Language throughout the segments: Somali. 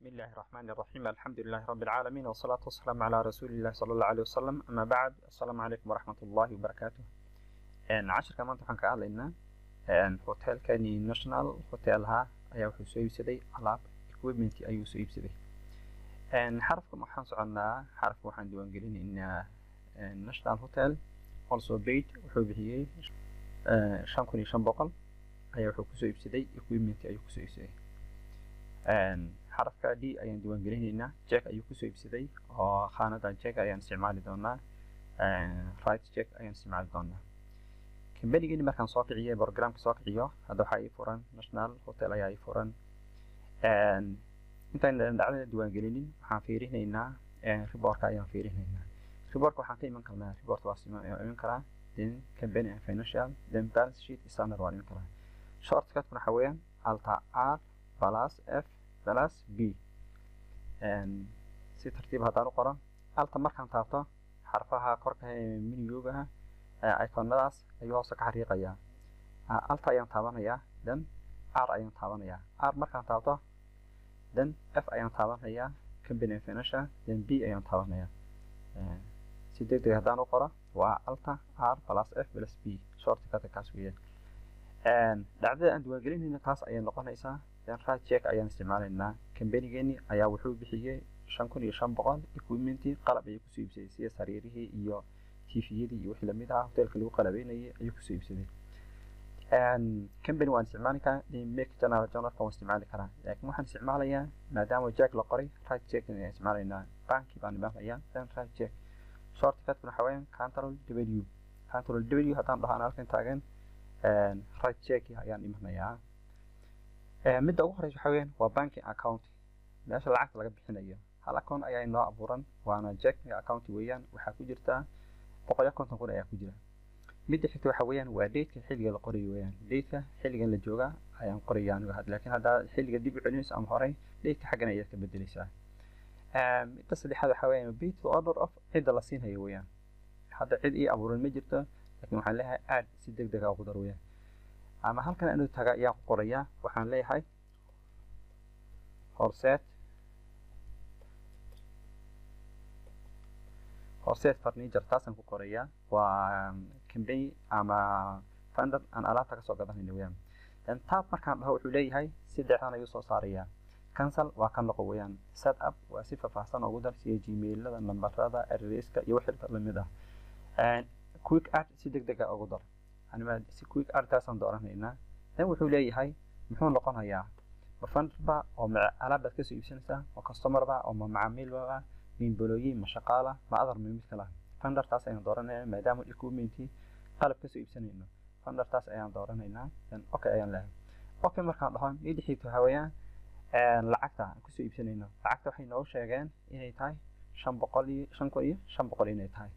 بسم الله الرحمن الرحيم الحمد لله رب العالمين والصلاة والسلام على رسول الله صلى الله عليه وسلم أما بعد السلام عليكم ورحمة الله وبركاته. عشر كمان طبعا كعلنا هوتيل كاني ناشونال هوتيلها أيوه سويب سدي على equipment أيوه سويب سدي. حرفكم محن عنا حرف واحد ديوان قلنا إن ناشونال هوتيل also paid وحبيه شانكوني شنبقل أيوه سويب سدي equipment أيوه سويب سدي. حرفka D ayaan diiwaan gelinaynaa check ayuu ku soo iibsaday oo khaanada check ayaan isticmaali doonaa right check ayaan isticmaali doonaa kambanigani markaan soo kiciyo programka soo kiciyo hadda waxa ay furan national hotel ayaa ay furan intaan dhacdada diiwaan gelinin waxaan fiirinaynaa reportka ayaan fiirinaynaa reportka waxaan ka iman karnaa report waa iman karaa then company and financial then balance sheet standard waa iman karaa shortcut waxa weeyaan alta R plus F plus B si tartiib hadaan u qoran alta markaan taabto xarfaha korka ee menuga iconadaas ayuu hoos ka xariiqayaa alta ayaan taabanayaa then R ayaan taabanayaa R markaan taabto then F ayaan taabanayaa company financial then B ayaan taabanayaa si degdeg hadaan u qoran waa alta R plus F plus B shortcut kaas weeyaan dhacdada aan diiwaan gelinayna taas ayay noqonaysaa right check ayaan isticmaalaynaa kambanigani ayaa wuxuu bixiyay 5500 equipment qalab ay ku soo iibsaday sida sariirihii iyo TV-yadii iyo wixii lamid ah hotelka lagu qalabeynayay ayuu ku soo iibsaday company waan isticmaali karaa make general waan isticmaali karaa laakiin waxaan isticmaalayaa maadaama check la qoray right check ayaan isticmaalaynaa banki baan imaanayaa then right check shortcut waxa weeyaan control W hadaan dhahaan halkan taagan right check ayaan imaanayaa midda ugu horeysa waxa weeyaan waa banking account meesha lacagta laga bixinayo hal account ayaa inoo abuuran waana checking account weeyaan waxa ku jirta 150 kun ayaa ku jira midda xigta waxa weeyaan waa date xilliga la qorayo weeyaan date xilligan la jooga ayaan qorayaa aniga laakiin hadda xilliga dib u celinaysa ama horey date xagan ayaa ka bedelaysaa midda saddexaad waxa weeyaan pay to order of cid la siinayo weeyaan hadda cid ii abuuran ma jirto laakiin waxaan leeyahay aad si degdeg ah ugu dar weeyaan ama halkan aanu taga ayaa qoraya waxaan leeyahay horset furniture taasan ku qoraya waa company ama vendor aan alaabta ka soo gadanayno weeyaan dan tab markaan dhaho wuxuu leeyahay saddexdan ayuu soo saaraya cancel waa kan noqo weeyaan set up waa si faahfaahsan ugu dar si gmail-lada nambarada address-ka iyo wixii la mid ah quick add si degdeg ah ugu dar anima si quick add taasan dooranayna dan wuxuu leeyahay muxuu noqonayaa vendor oo alaabta ka soo iibsanaysa oo customer oo macaamiil min boloyi mashaqaala ma adar mid kala vendor taas ayaan dooranayna maadaama equipment qalab ka soo iibsanayno vendor taas ayaan dooranaynaa dan okay ayaan leeyahay okay markaan dhaho mid xigto hawayaan lacagta ku soo iibsanayno lacagta waxay noo sheegeen inay tahay 500 inay tahay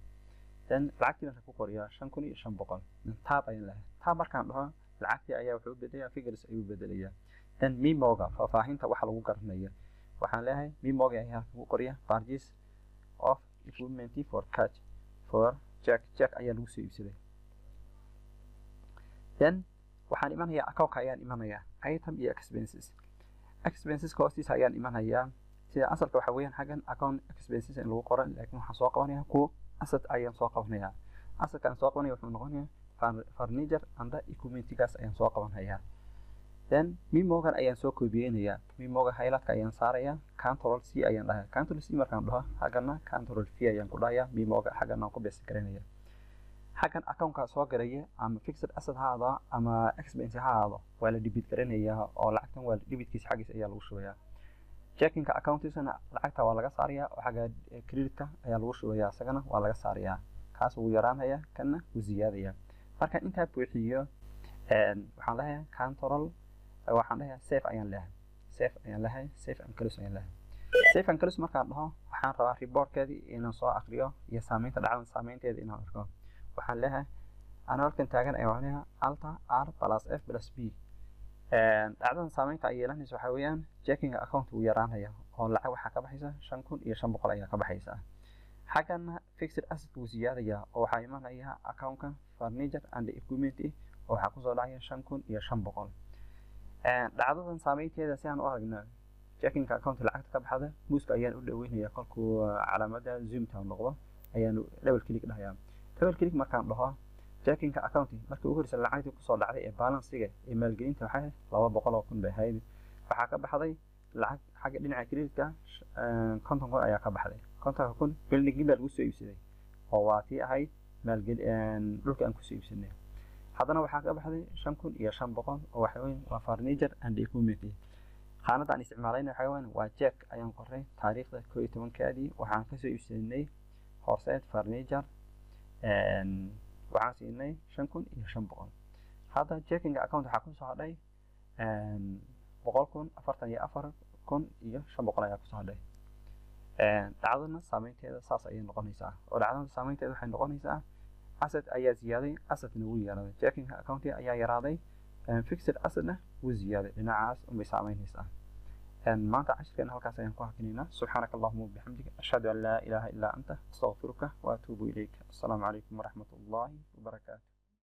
dan lacagtiina ku qoriyaa 5500 dan tab ayaan leeyahay tab markaan dhaho lacagtii ayaa wuxuu bedelayaa figures ayuu bedelayaa dan mimoga faahfaahinta waxa lagu garanayo waxaan leeyahay mimoga ayaa lagu qoriyaa purchase of equipment for cash for check ayaa lagu soo iibsaday dan waxaan imanayaa account ayaan imanayaa item iyo expenses hoostiisa ayaan imanayaa sida asalka waxa weeyaan xagan account expenses in lagu qoran laakiin waxaan soo qabanayaa ku asset ayaan soo qabanayaa assetkan soo qabanaya wuxuu noqonayaa furniture and equipment gaas ayaan soo qabanayaa then mimogan ayaan soo koobiyeenayaa mimoga highlightka ayaan saarayaa control C ayaan dhahaa control C markaan dhaho xagana control V ayaan ku dhahayaa mimoga xagana ku bees garanayaa xagan account-ka soo garaya ama fixed asset haada ama expense haada waa la debit garanayaa oo lacagtan waa debitkiisa xagiis ayaa lagu shubayaa checking account-isana lacagta waa laga saarayaa oo xaga credit-ka ayaa lagu shubayaa isagana waa laga saarayaa kaas uu yaraanaya kana uu ziyaadaya marka inta buuxiyo waxaan leeyahay control waxaan leeyahay save ayaan leeyahay save and close markaan dhaho waxaan rabaa report-keedii inaan soo akhriyo iyo saameynta dhacdan saameynteeda inaan arko waxaan leeyahay aan halkan taagan ayaan leeyahay alta R plus F plus B dhacdan saameynta ay yeelanayso waxa weeyaan checking account uu yaraanaya oo lacag waxa ka baxaysa 5500 ayaa ka baxaysa xagana fixed asset uu ziyaadaya oo waxa imanaya account-ka furniture and equipment oo waxa ku soo dhacaya 5500 dhacdadan saameynteeda si aan u aragno checking account lacagta ka baxda muuska ayaan u dhaweynaya kolkuu calaamada zoom town noqdo ayaan double click dhahayaa double click markaan dhaho checking account markii ugu horreysay lacagtii ku soo dhacday ee balance-iga ee maalgelinta waxay 200,000 bay ahayd waxa ka baxday lacag xagga dhinaca credit-ka 50,000 ayaa ka baxday 50,000 building baa lagu soo iibsaday oo waa tii ahayd maalgelin dhulka aan ku soo iibsanay haddana waxaa ka baxday 5,500 oo waxa weyn waa furniture and equipment qaanada aan isticmaalayna waxa weyn waa check ayaan qoray taariikhda 11-kaadii waxaan ka soo iibsanay horseed furniture waxaan siinay 5,500 hadda checking account waxaa ku soo hadhay 144,500 ayaa ku soo hadhay dhacdana saameynteeda saas ayay noqonaysaa oo dhacdana saameynteeda waxay noqonaysaa asset ayaa ziyaaday assetna wuu yaraaday checking account ayaa yaraaday fixed assetna wuu ziyaaday dhinacaas umay saameynaysaa maanta cashirkeena halkaas ayaan ku hakinaynaa subxaanaka allahuma wabixamdika ashhadu an laa ilaaha illaa anta astaghfiruka wa atuubu ilayk assalaamu calaykum waraxmatullaahi wabarakaatu